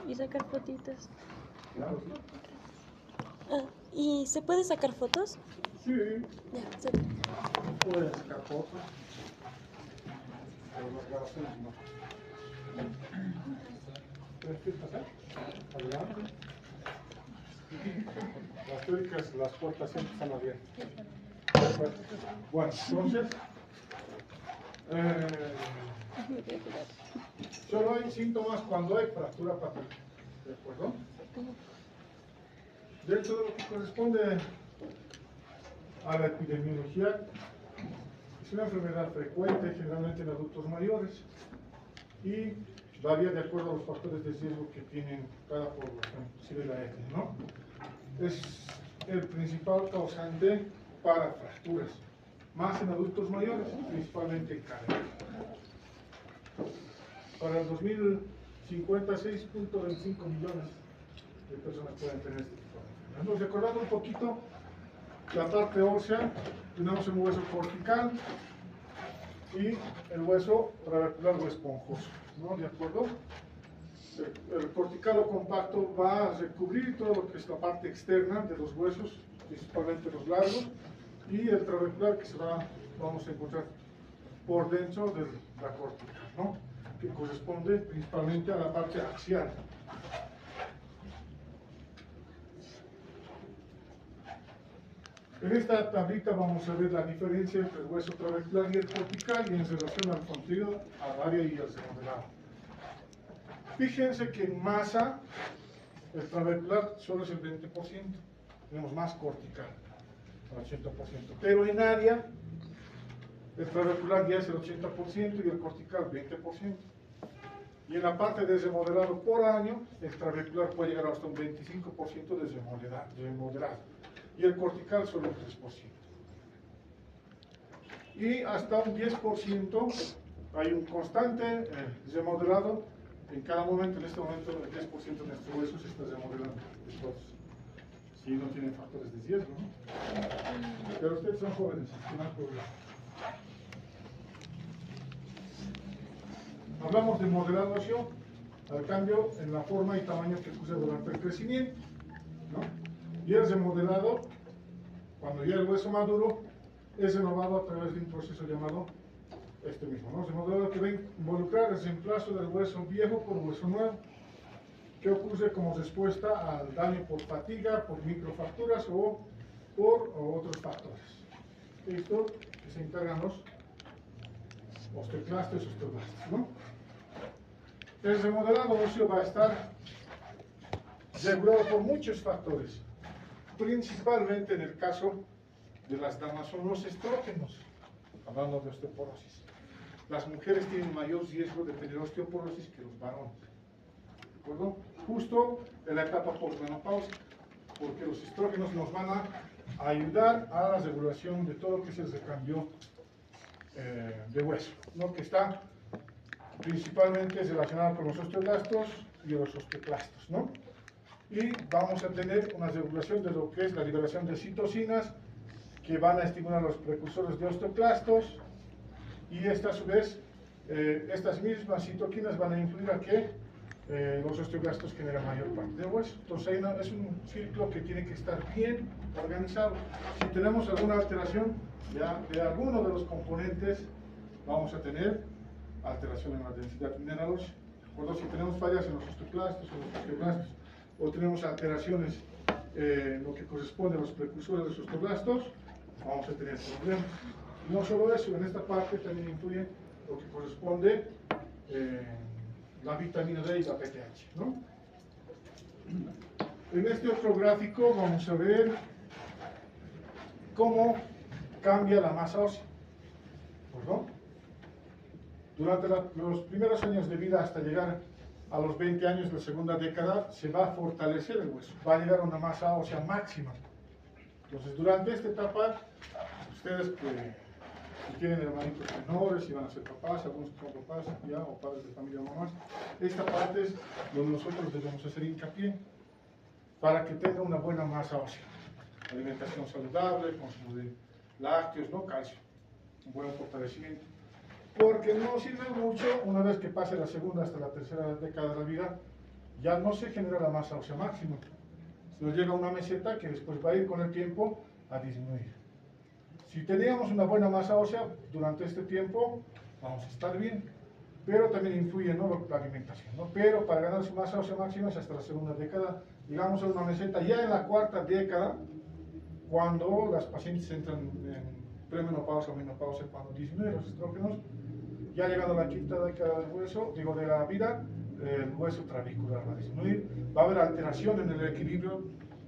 Y sacar fotitos. Claro, sí. ¿Y se puede sacar fotos? Sí, Ya, sí. pueden sacar fotos, pero las grabaciones no. ¿Quieres pasar? Adelante. Las teóricas, las puertas siempre están abiertas. Bueno, entonces, solo hay síntomas cuando hay fractura patella, ¿de acuerdo? Dentro de lo que corresponde a la epidemiología, es una enfermedad frecuente, generalmente en adultos mayores, y varía de acuerdo a los factores de riesgo que tienen cada población, inclusive la etnia, ¿no? Es el principal causante para fracturas, más en adultos mayores, principalmente en cadera. Para el 2050, 6.25 millones de personas pueden tener este tipo de enfermedad. Entonces, recordando un poquito la parte ósea, tenemos el hueso cortical y el hueso trabecular o esponjoso, ¿no? ¿De acuerdo? El cortical o compacto va a recubrir todo lo que es la parte externa de los huesos, principalmente los largos, y el trabecular que vamos a encontrar por dentro de la cortical, ¿no? Que corresponde principalmente a la parte axial. En esta tablita vamos a ver la diferencia entre el hueso trabecular y el cortical y en relación al contenido, al área y al remodelado. Fíjense que en masa el trabecular solo es el 20%, tenemos más cortical, el 80%, pero en área el trabecular ya es el 80% y el cortical 20%. Y en la parte de remodelado por año, el trabecular puede llegar hasta un 25% de remodelado y el cortical solo un 3%. Y hasta un 10% hay un constante remodelado. En cada momento, en este momento, el 10% de nuestro hueso se está remodelando. Si no tienen factores de riesgo, ¿no? Pero ustedes son jóvenes, no hay problema. Hablamos de modelado óseo al cambio en la forma y tamaño que ocurre durante el crecimiento, ¿no? Y el remodelado, cuando ya el hueso maduro, es renovado a través de un proceso llamado este mismo, ¿no? Remodelado que va a involucrar el reemplazo del hueso viejo por hueso nuevo, que ocurre como respuesta al daño por fatiga, por microfracturas o por otros factores. Esto que se encargan los osteoclastos y osteoblastos, ¿no? El remodelado óseo va a estar regulado por muchos factores, principalmente en el caso de las damas son los estrógenos, hablando de osteoporosis. Las mujeres tienen mayor riesgo de tener osteoporosis que los varones, ¿de acuerdo? Justo en la etapa postmenopáusica, porque los estrógenos nos van a ayudar a la regulación de todo lo que es el recambio de hueso, ¿no? Que está principalmente relacionado con los osteoblastos y los osteoclastos, ¿no? Y vamos a tener una regulación de lo que es la liberación de citocinas que van a estimular los precursores de osteoclastos y esta, a su vez, estas mismas citoquinas van a influir a que los osteoblastos generan mayor parte del hueso. Entonces es un ciclo que tiene que estar bien organizado. Si tenemos alguna alteración de alguno de los componentes, vamos a tener alteración en la densidad mineral ósea. Si tenemos fallas en los osteoclastos o los osteoblastos, o tenemos alteraciones en lo que corresponde a los precursores de los osteoblastos, vamos a tener problemas. Y no solo eso, en esta parte también influye lo que corresponde la vitamina D y la PTH, ¿no? En este otro gráfico vamos a ver cómo cambia la masa ósea, ¿no? Durante los primeros años de vida hasta llegar a los 20 años, la segunda década, se va a fortalecer el hueso, va a llegar a una masa ósea máxima. Entonces, durante esta etapa, ustedes que tienen hermanitos menores y van a ser papás, algunos que son papás ya o padres de familia o mamás, esta parte es donde nosotros debemos hacer hincapié para que tenga una buena masa ósea. Alimentación saludable, consumo de lácteos, no calcio, un buen fortalecimiento. Porque no sirve mucho una vez que pase la segunda hasta la tercera década de la vida ya no se genera la masa ósea máxima. Nos llega una meseta que después va a ir con el tiempo a disminuir. Si teníamos una buena masa ósea durante este tiempo, vamos a estar bien, pero también influye, ¿no?, la alimentación, ¿no? Pero para ganar su masa ósea máxima es hasta la segunda década. Llegamos a una meseta ya en la cuarta década, cuando las pacientes entran en premenopausia o menopausia, cuando disminuyen los estrógenos. Ya llegando a la quinta década del hueso, digo, de la vida, el hueso trabecular va a disminuir, va a haber alteración en el equilibrio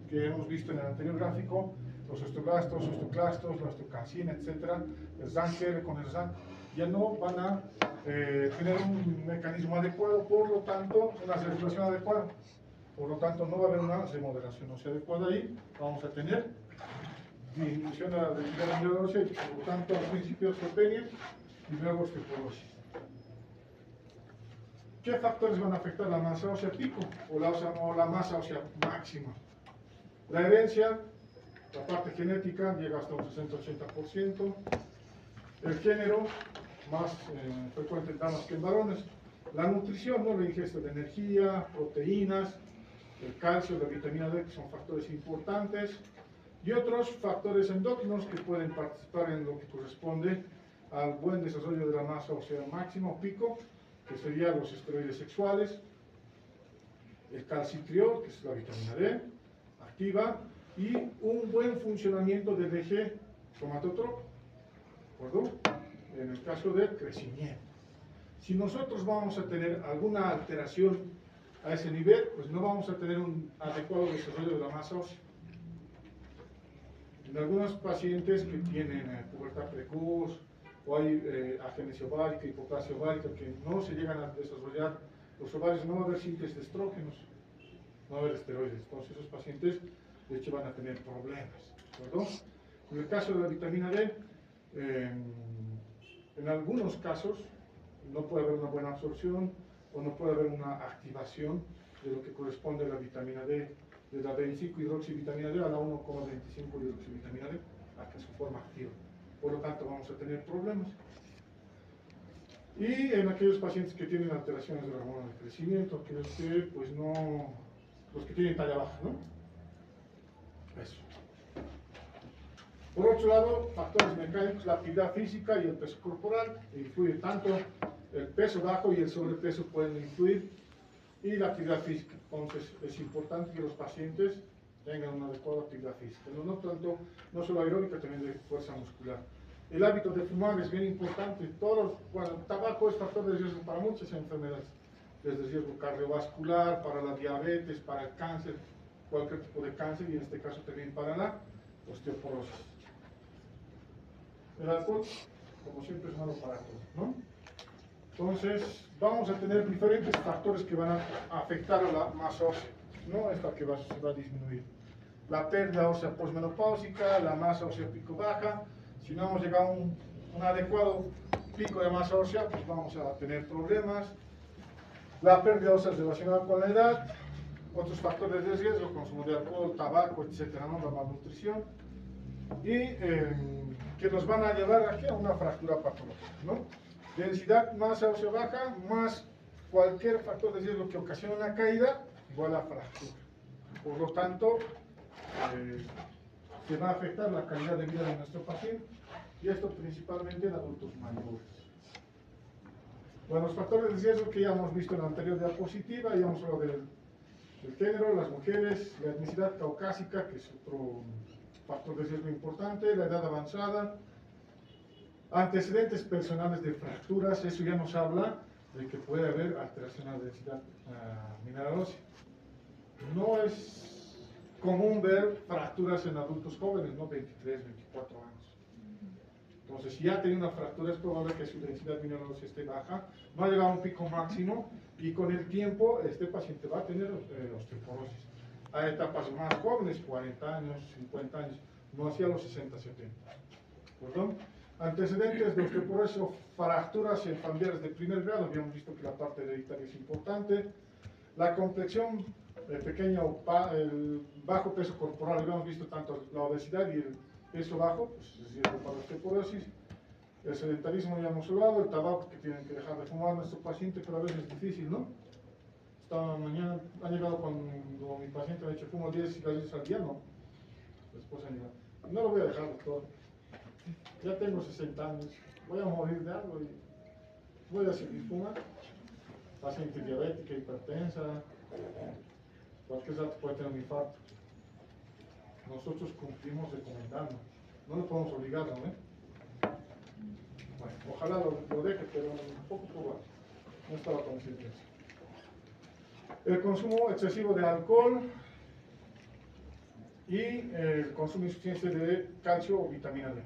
que hemos visto en el anterior gráfico, los osteoblastos, osteoclastos, la osteocalcina, etc. El ZANK con el ZANK ya no van a tener un mecanismo adecuado, por lo tanto, una regulación adecuada. Por lo tanto, no va a haber una remodelación ósea adecuada ahí, vamos a tener disminución de la densidad ósea y, por lo tanto, al principio osteopenia y luego osteoporosis. ¿Qué factores van a afectar la masa ósea pico o la masa ósea máxima? La herencia, la parte genética llega hasta un 60-80%. El género, más frecuente en damas que en varones. La nutrición, ¿no?, la ingesta de energía, proteínas, el calcio, la vitamina D, que son factores importantes. Y otros factores endócrinos que pueden participar en lo que corresponde al buen desarrollo de la masa ósea máxima o pico, que serían los esteroides sexuales, el calcitriol, que es la vitamina D activa, y un buen funcionamiento del eje somatotropo, ¿de acuerdo?, en el caso del crecimiento. Si nosotros vamos a tener alguna alteración a ese nivel, pues no vamos a tener un adecuado desarrollo de la masa ósea. En algunos pacientes que tienen pubertad precoz, o hay agenesia ovárica, hipoplasia ovárica, que no se llegan a desarrollar los ovarios, no va a haber síntesis de estrógenos, no va a haber esteroides. Entonces esos pacientes, de hecho, van a tener problemas, ¿de acuerdo? En el caso de la vitamina D, en algunos casos no puede haber una buena absorción o no puede haber una activación de lo que corresponde a la vitamina D, de la 25 hidroxivitamina D a la 1,25 hidroxivitamina D, hasta su forma activa. Por lo tanto, vamos a tener problemas. Y en aquellos pacientes que tienen alteraciones de la hormona del crecimiento, aquellos que, pues no, los que tienen talla baja, ¿no? Eso. Por otro lado, factores mecánicos, la actividad física y el peso corporal influye tanto. El peso bajo y el sobrepeso pueden influir, y la actividad física. Entonces, es importante que los pacientes tengan una adecuada actividad física, no solo aeróbica, también de fuerza muscular. El hábito de fumar es bien importante. Bueno, el tabaco es factor de riesgo para muchas enfermedades, desde riesgo cardiovascular, para la diabetes, para el cáncer, cualquier tipo de cáncer, y en este caso también para la osteoporosis. El alcohol, como siempre, es malo para todos, ¿no? Entonces, vamos a tener diferentes factores que van a afectar a la masa ósea, ¿no? Esta que se va a disminuir. La pérdida ósea posmenopáusica, la masa ósea pico baja. Si no hemos llegado a un adecuado pico de masa ósea, pues vamos a tener problemas. La pérdida ósea relacionada con la edad, otros factores de riesgo, consumo de alcohol, tabaco, etcétera, ¿no?, la malnutrición, y que nos van a llevar aquí a una fractura patológica, ¿no? Densidad masa ósea baja más cualquier factor de riesgo que ocasione una caída igual a fractura. Por lo tanto, se va a afectar la calidad de vida de nuestro paciente, y esto principalmente en adultos mayores. Bueno, los factores de riesgo que ya hemos visto en la anterior diapositiva, ya hemos hablado del género, las mujeres, la etnicidad caucásica, que es otro factor de riesgo importante, la edad avanzada, antecedentes personales de fracturas. Eso ya nos habla de que puede haber alteración de la densidad mineral ósea. No es común ver fracturas en adultos jóvenes, ¿no?, 23, 24 años. Entonces, si ya tiene una fractura, es probable que su densidad mineral ósea esté baja, no ha llegado a un pico máximo, y con el tiempo este paciente va a tener osteoporosis. A etapas más jóvenes, 40 años, 50 años, no hacia los 60, 70. ¿Perdón? Antecedentes de osteoporosis o fracturas en familiares de primer grado. Habíamos visto que la parte hereditaria es importante. La complexión pequeña o el bajo peso corporal. Habíamos visto tanto la obesidad y el peso bajo, pues es riesgo para osteoporosis. El sedentarismo ya hemos hablado. El tabaco, que tienen que dejar de fumar nuestro paciente, pero a veces es difícil, ¿no? esta mañana ha llegado cuando mi paciente me ha dicho, fumo 10 cigarrillos al día, no. Después ha llegado. No lo voy a dejar, doctor. Ya tengo 60 años, voy a morir de algo y voy a seguir fumando. Paciente diabética, hipertensa, cualquier rato puede tener un infarto. Nosotros cumplimos recomendando, no lo podemos obligar, ¿no? Bueno, ojalá lo deje, pero un poco probable. No estaba consciente de eso. El consumo excesivo de alcohol y el consumo insuficiente de calcio o vitamina D.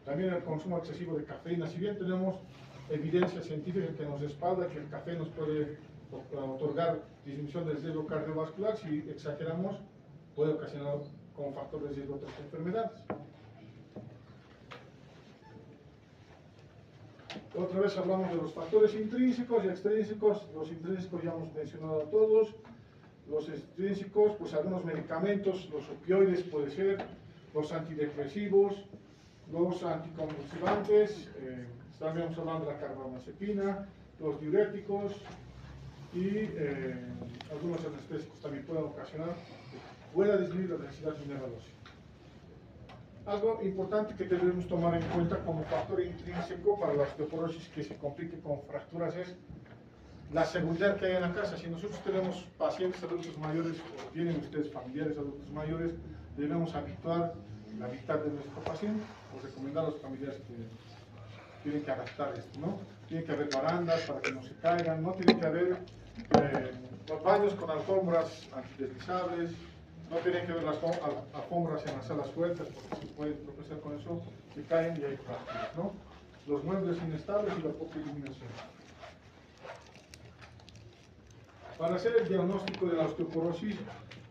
También el consumo excesivo de cafeína. Si bien tenemos evidencia científica que nos respalda que el café nos puede otorgar disminución del riesgo cardiovascular, si exageramos puede ocasionar como factor de riesgo otras enfermedades. Otra vez hablamos de los factores intrínsecos y extrínsecos. Los intrínsecos ya hemos mencionado a todos. Los extrínsecos, pues algunos medicamentos, los opioides puede ser, los antidepresivos, los anticonvulsivantes, también hablando de la carbamazepina, los diuréticos y algunos anestésicos también pueden ocasionar, pueda disminuir la densidad mineral ósea. Algo importante que debemos tomar en cuenta como factor intrínseco para la osteoporosis que se complique con fracturas es la seguridad que hay en la casa. Si nosotros tenemos pacientes adultos mayores o tienen ustedes familiares adultos mayores, debemos habituar la habitat de nuestro paciente o recomendar a los familiares que tienen que adaptar esto, ¿no? Tiene que haber barandas para que no se caigan, no tiene que haber baños con alfombras antideslizables, no tienen que haber las alfombras en las salas sueltas porque se puede tropezar con eso, se caen y hay fracturas, ¿no? Los muebles inestables y la poca iluminación. Para hacer el diagnóstico de la osteoporosis,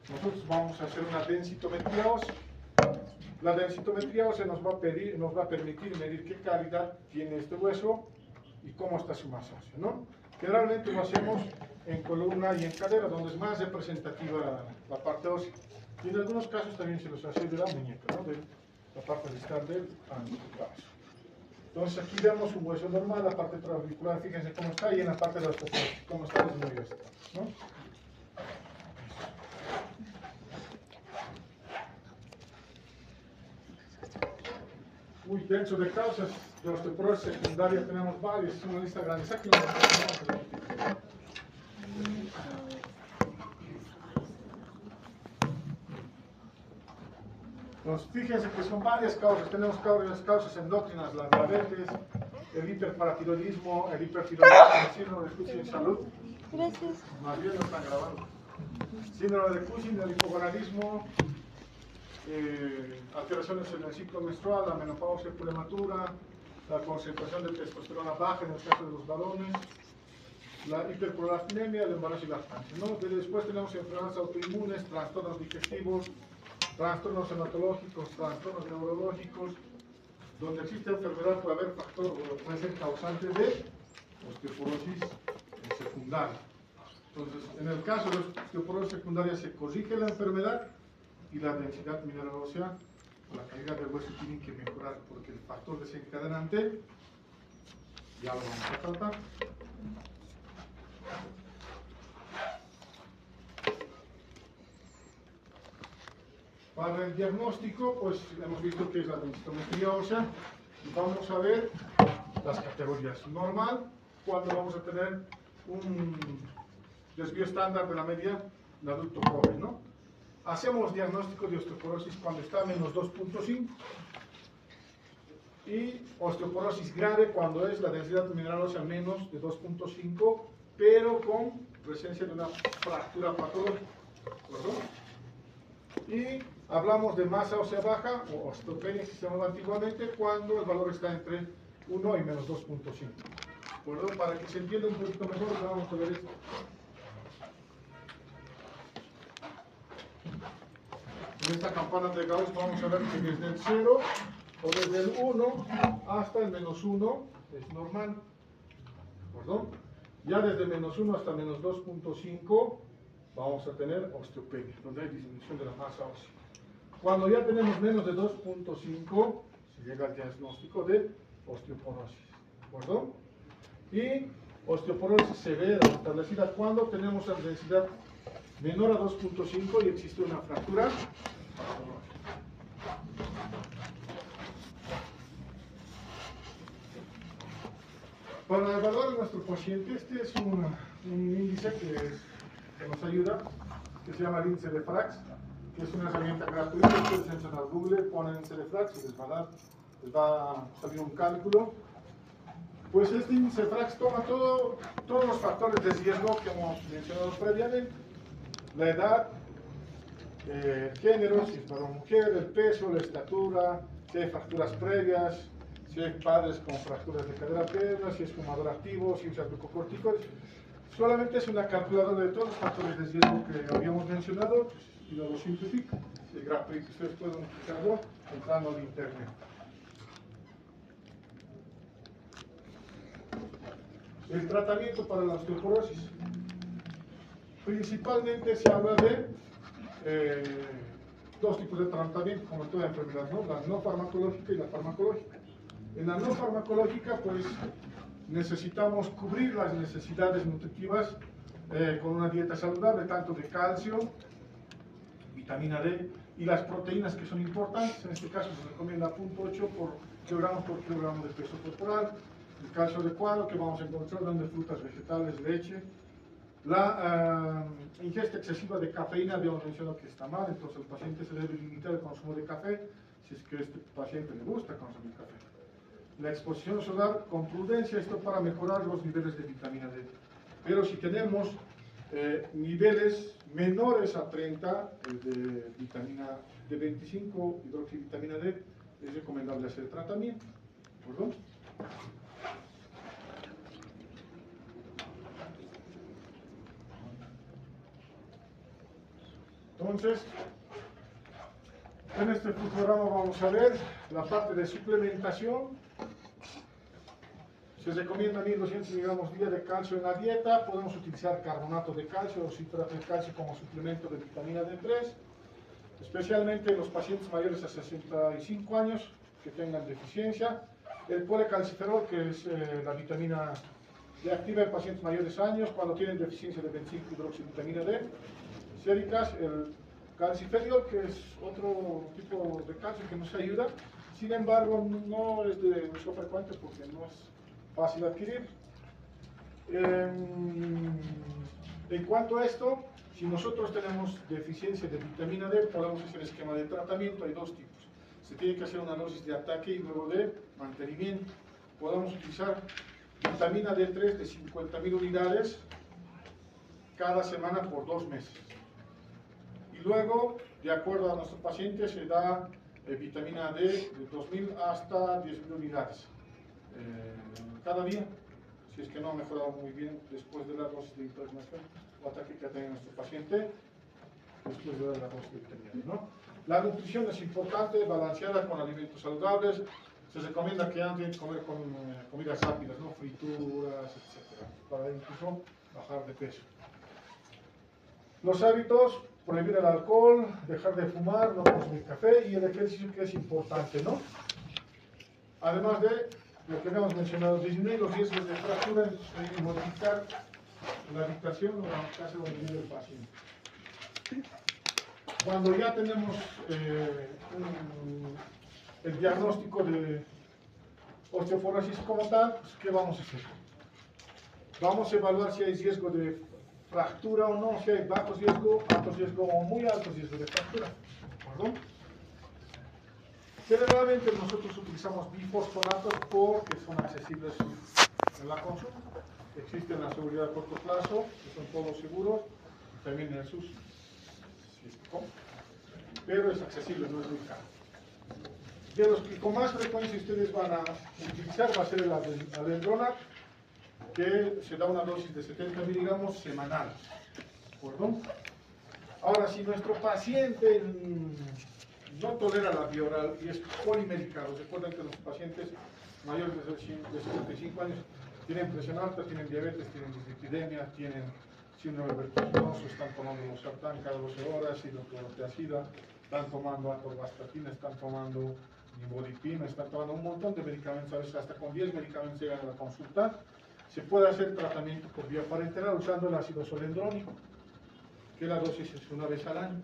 nosotros vamos a hacer una densitometría ósea. La densitometría ósea nos va a permitir medir qué calidad tiene este hueso y cómo está su masa ósea, ¿no? Generalmente lo hacemos en columna y en cadera, donde es más representativa la parte ósea. Y en algunos casos también se los hace de la muñeca, ¿no? De la parte distal del antebrazo. Entonces aquí vemos un hueso normal, la parte trabecular, fíjense cómo está, y en la parte de la osteoporosis, cómo está disminuida, ¿no? Muy denso de causas de osteoporosis secundaria, tenemos varias, es una lista grande. Aquí no Entonces, fíjense que son varias causas. Tenemos varias causas endócrinas, la diabetes, el hiperparatiroidismo, el hipertiroidismo, el síndrome de Cushing en salud. Gracias. Más bien lo están grabando. Síndrome de Cushing, el hipogonadismo, alteraciones en el ciclo menstrual, la menopausia prematura, la concentración de testosterona baja en el caso de los varones, la hiperprolactinemia, el embarazo y la lactancia, ¿no? Después tenemos enfermedades autoinmunes, trastornos digestivos, trastornos hematológicos, trastornos neurológicos. Donde existe enfermedad puede haber factor, puede ser causante de osteoporosis secundaria. Entonces, en el caso de osteoporosis secundaria se corrige la enfermedad y la densidad mineral ósea, la calidad del hueso tienen que mejorar porque el factor desencadenante ya lo vamos a tratar. Para el diagnóstico, pues hemos visto que es la densitometría ósea y vamos a ver las categorías. Normal, cuando vamos a tener un desvío estándar de la media de adulto joven, ¿no? Hacemos diagnóstico de osteoporosis cuando está a menos 2.5 y osteoporosis grave cuando es la densidad mineral ósea menos de 2.5, pero con presencia de una fractura patológica, ¿verdad? Y hablamos de masa ósea baja o osteopenia que se llamaba antiguamente cuando el valor está entre 1 y menos 2.5. Para que se entienda un poquito mejor, vamos a ver esto. En esta campana de Gauss vamos a ver que desde el 0 o desde el 1 hasta el menos 1 es normal. ¿Perdón? Ya desde menos 1 hasta menos 2.5 vamos a tener osteopenia, donde hay disminución de la masa ósea. Cuando ya tenemos menos de 2.5 se llega al diagnóstico de osteoporosis. ¿Perdón? Y osteoporosis severa establecida cuando tenemos la densidad menor a 2.5 y existe una fractura. Para evaluar a nuestro paciente, este es un índice que nos ayuda, que se llama el índice de Frax, que es una herramienta gratuita. Ustedes entran a Google, ponen índice de Frax y les va a salir un cálculo. Pues este índice de Frax toma todos los factores de riesgo que hemos mencionado previamente: la edad, el género, si es para mujer, el peso, la estatura, si hay fracturas previas, si hay padres con fracturas de cadera-pierna, si es fumador activo, si usa glucocorticoides. Solamente es una calculadora de todos los factores de riesgo que habíamos mencionado y lo simplifica. Es gratuito, ustedes pueden utilizarlo entrando en internet. El tratamiento para la osteoporosis. Principalmente se habla de dos tipos de tratamiento, como en toda enfermedad, ¿no? La no farmacológica y la farmacológica. En la no farmacológica, pues, necesitamos cubrir las necesidades nutritivas con una dieta saludable, tanto de calcio, vitamina D y las proteínas que son importantes. En este caso se recomienda 0.8 kilogramos por kilogramo de peso corporal. El calcio adecuado que vamos a encontrar de frutas, vegetales, leche. La ingesta excesiva de cafeína, habíamos mencionado que está mal, entonces el paciente se debe limitar el consumo de café si es que a este paciente le gusta consumir café. La exposición solar con prudencia, esto para mejorar los niveles de vitamina D. Pero si tenemos niveles menores a 30 de vitamina D25, hidroxivitamina D, es recomendable hacer tratamiento. ¿De acuerdo? Entonces, en este programa vamos a ver la parte de suplementación. Se recomienda 1200 miligramos día de calcio en la dieta. Podemos utilizar carbonato de calcio o citrato de calcio como suplemento de vitamina D3, especialmente en los pacientes mayores a 65 años que tengan deficiencia. El polecalciferol, que es la vitamina D activa en pacientes mayores años cuando tienen deficiencia de 25 hidroxivitamina D. Séricas, el calcifediol, que es otro tipo de calcio que nos ayuda. Sin embargo, no es de uso frecuente porque no es fácil adquirir. En cuanto a esto, si nosotros tenemos deficiencia de vitamina D, podemos hacer esquema de tratamiento. Hay dos tipos. Se tiene que hacer una dosis de ataque y luego de mantenimiento. Podemos utilizar vitamina D3 de 50.000 unidades cada semana por 2 meses. Y luego, de acuerdo a nuestro paciente, se da vitamina D de 2.000 hasta 10.000 unidades cada día, si es que no ha mejorado muy bien después de la dosis de impregnación o ataque que ha tenido nuestro paciente después de la dosis de vitamina D, ¿no? La nutrición es importante, balanceada con alimentos saludables. Se recomienda que antes de comer con comidas rápidas, ¿no? Frituras, etc., para incluso bajar de peso. Los hábitos: prohibir el alcohol, dejar de fumar, no consumir café, y el ejercicio, que es importante, ¿no? Además de lo que habíamos mencionado, disminuir los riesgos de fractura y modificar la habitación o la casa donde vive el paciente. Cuando ya tenemos el diagnóstico de osteoporosis como tal, pues, ¿qué vamos a hacer? Vamos a evaluar si hay riesgo de fractura o no, si hay bajo riesgo, alto riesgo o muy alto riesgo de fractura. ¿De acuerdo? Generalmente nosotros utilizamos bifosfonatos porque son accesibles en la consulta. Existen la seguridad a corto plazo, que son todos seguros, y también en el SUS, pero es accesible, no es muy caro. De los que con más frecuencia ustedes van a utilizar va a ser el alendronat, que se da una dosis de 70 miligramos semanal. ¿De acuerdo? Ahora, si nuestro paciente no tolera la vía oral y es polimedicado, recuerden que los pacientes mayores de 65 años tienen presión alta, tienen diabetes, tienen dislipidemia, tienen síndrome vertiginoso, están tomando losartán cada 12 horas, hidroclorotiazida, están tomando atorvastatina, están tomando nimodipina, están tomando un montón de medicamentos, a veces hasta con 10 medicamentos llegan a la consulta. se puede hacer tratamiento por vía parenteral usando el ácido solendrónico, que la dosis es una vez al año.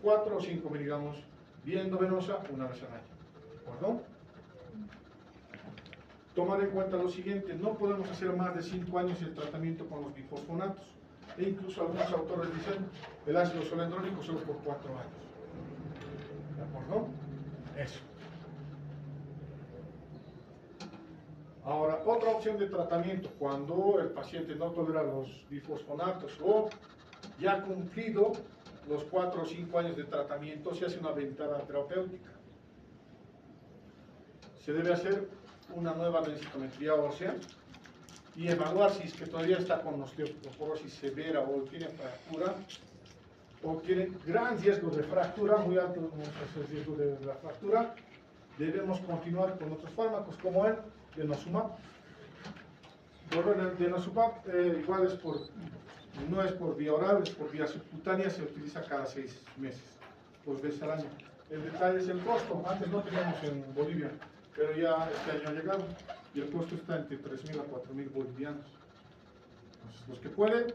4 o 5 miligramos vía endovenosa una vez al año. ¿De acuerdo? Tomar en cuenta lo siguiente, no podemos hacer más de 5 años el tratamiento con los bifosfonatos. E incluso algunos autores dicen el ácido solendrónico solo por 4 años. ¿De acuerdo? Eso. Ahora, otra opción de tratamiento, cuando el paciente no tolera los bifosfonatos o ya ha cumplido los 4 o 5 años de tratamiento, se hace una ventana terapéutica. Se debe hacer una nueva densitometría ósea y evaluar si es que todavía está con osteoporosis severa o tiene fractura o tiene gran riesgo de fractura, muy alto el riesgo de la fractura. Debemos continuar con otros fármacos como el denosumab. Bueno, el denosumab igual no es por vía oral, es por vía subcutánea, se utiliza cada 6 meses, 2 veces al año. El detalle es el costo. Antes no teníamos en Bolivia, pero ya este año ha llegado y el costo está entre 3.000 a 4.000 bolivianos. Entonces, los que pueden,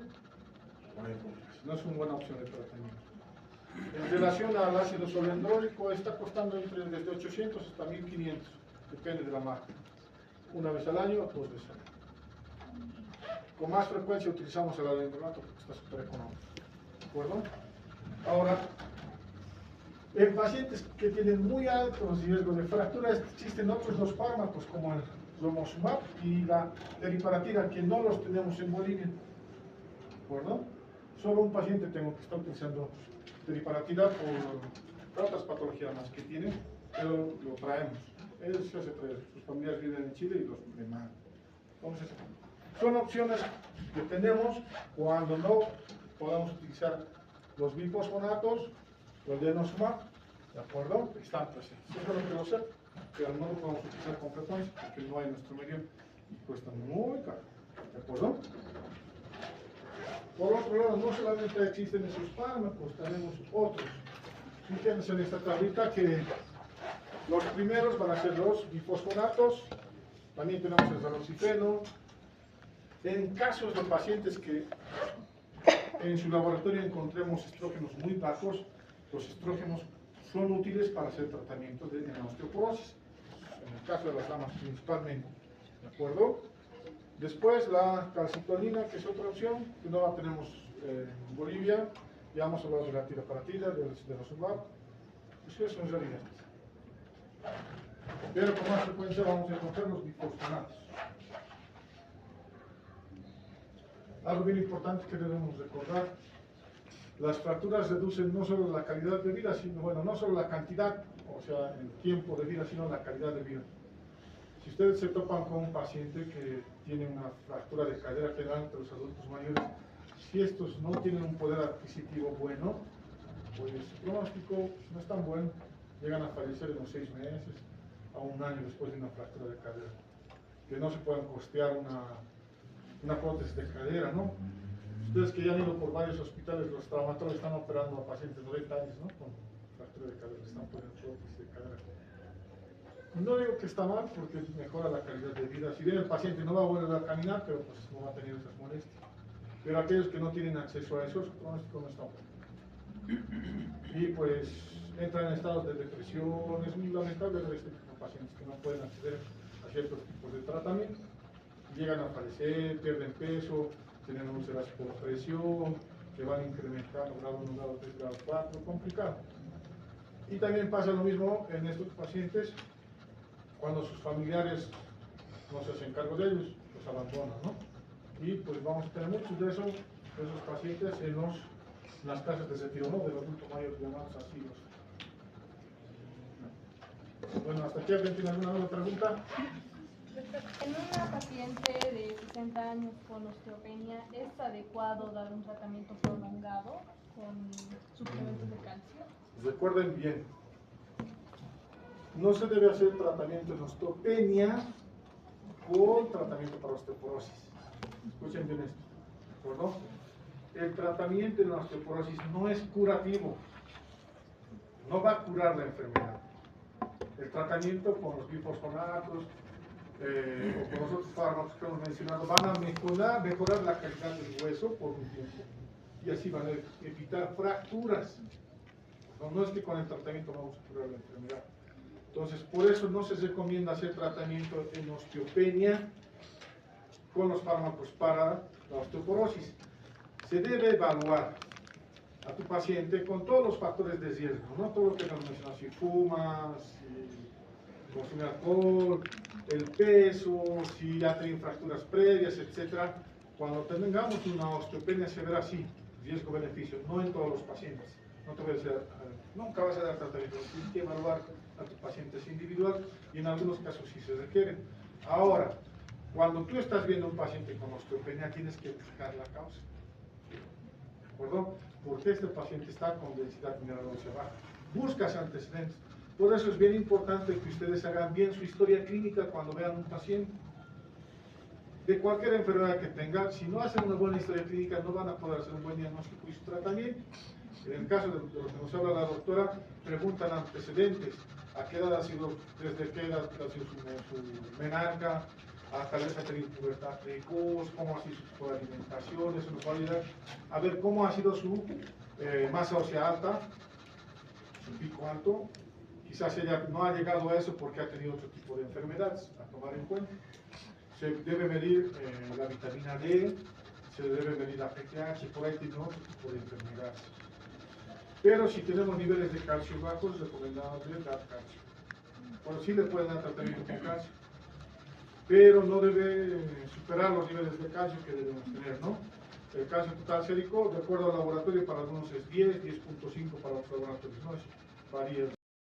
no es una buena opción de tratamiento. En relación al ácido solendrónico, está costando desde 800 hasta 1.500, depende de la marca. Una vez al año, 2 veces al año. Con más frecuencia utilizamos el alendronato porque está súper económico. ¿De acuerdo? Ahora, en pacientes que tienen muy altos riesgos de fractura, existen otros 2 fármacos como el romosumab y la teriparatida, que no los tenemos en Bolivia. ¿De acuerdo? Solo un paciente tengo que estar utilizando teriparatida por otras patologías más que tiene, pero lo traemos. Él se hace traer, sus familiares viven en Chile y los demás. Entonces, son opciones que tenemos cuando no podamos utilizar los bifosfonatos o el denosumab, ¿de acuerdo? Están presentes. Eso es lo que lo sé, pero no lo podemos utilizar con frecuencia porque no hay en nuestro medio y cuesta muy caro, ¿de acuerdo? Por otro lado, no solamente existen esos fármacos, tenemos otros. Fíjense en esta tablita que los primeros van a ser los bifosfonatos, también tenemos el raloxifeno. En casos de pacientes que en su laboratorio encontremos estrógenos muy bajos, los estrógenos son útiles para hacer tratamiento de la osteoporosis, en el caso de las damas principalmente, ¿de acuerdo? Después la calcitolina, que es otra opción, que no la tenemos en Bolivia, ya hemos hablado de la teriparatida, de los SUBAP, eso son realidades. Pero con más frecuencia vamos a encontrar los bifosfonatos. Algo bien importante que debemos recordar, las fracturas reducen no solo la calidad de vida, sino, bueno, no solo la cantidad, o sea, el tiempo de vida, sino la calidad de vida. Si ustedes se topan con un paciente que tiene una fractura de cadera general entre los adultos mayores, si estos no tienen un poder adquisitivo bueno, pues su pronóstico no es tan bueno. Llegan a fallecer en los 6 meses a 1 año después de una fractura de cadera. Que no se puedan costear una prótesis de cadera, ¿no? Ustedes que ya han ido por varios hospitales, los traumatólogos están operando a pacientes de 90 años, ¿no? Con fractura de cadera, están poniendo prótesis de cadera. No digo que está mal porque mejora la calidad de vida. Si bien el paciente no va a volver a caminar, pero pues no va a tener esas molestias. Pero aquellos que no tienen acceso a eso, su pronóstico no está bueno. Y pues entran en estados de depresión. Es muy lamentable ver este tipo de pacientes que no pueden acceder a ciertos tipos de tratamiento. Llegan a fallecer, pierden peso, tienen úlceras por presión, que van incrementando grado 1, grado 3, grado 4, complicado. Y también pasa lo mismo en estos pacientes cuando sus familiares no se hacen cargo de ellos, los abandonan, ¿no? Y pues vamos a tener muchos de esos pacientes en las casas de retiro, ¿no? Del adulto mayor, llamados asilos. Bueno, hasta aquí. ¿Alguien tiene alguna otra pregunta? En una paciente de 60 años con osteopenia, ¿es adecuado dar un tratamiento prolongado con suplementos de calcio? Recuerden bien, no se debe hacer tratamiento en osteopenia con tratamiento para osteoporosis. Escuchen bien esto, ¿de acuerdo? El tratamiento en la osteoporosis no es curativo, no va a curar la enfermedad. El tratamiento con los bifosfonatos, o con los otros fármacos que hemos mencionado, van a mejorar la calidad del hueso por un tiempo y así van a evitar fracturas. No es que con el tratamiento vamos a curar la enfermedad. Entonces, por eso no se recomienda hacer tratamiento en osteopenia con los fármacos para la osteoporosis. Se debe evaluar a tu paciente con todos los factores de riesgo, no todo lo que nos mencionamos, si fumas, si consume alcohol, el peso, si ya tiene fracturas previas, etc. Cuando tengamos una osteopenia severa, sí, riesgo-beneficio, no en todos los pacientes. No te voy a decir, nunca vas a dar tratamiento, tienes que evaluar a tu paciente individual y en algunos casos sí se requiere. Ahora, cuando tú estás viendo a un paciente con osteopenia, tienes que buscar la causa. ¿De acuerdo? ¿Por qué este paciente está con densidad mineral ósea baja? Buscas antecedentes. Por eso es bien importante que ustedes hagan bien su historia clínica cuando vean un paciente. De cualquier enfermedad que tenga, si no hacen una buena historia clínica, no van a poder hacer un buen diagnóstico y su tratamiento. En el caso de lo que nos habla la doctora, preguntan antecedentes. ¿A qué edad ha sido, desde qué edad ha sido su menarca? Tal vez ha tenido pubertad precoz, cómo ha sido su tipo de alimentación, eso nos va a ayudar a ver cómo ha sido su masa ósea alta, su pico alto. Quizás ella no ha llegado a eso porque ha tenido otro tipo de enfermedades a tomar en cuenta. Se debe medir la vitamina D, se debe medir la PTH, por ahí tiene otro tipo de enfermedades. Pero si tenemos niveles de calcio bajos, recomendamos dar calcio. Bueno, sí le pueden dar tratamiento con calcio, pero no debe superar los niveles de calcio que debemos tener, ¿no? El calcio total sérico, de acuerdo al laboratorio, para algunos es 10, 10.5 para otros laboratorios, ¿no? Eso varía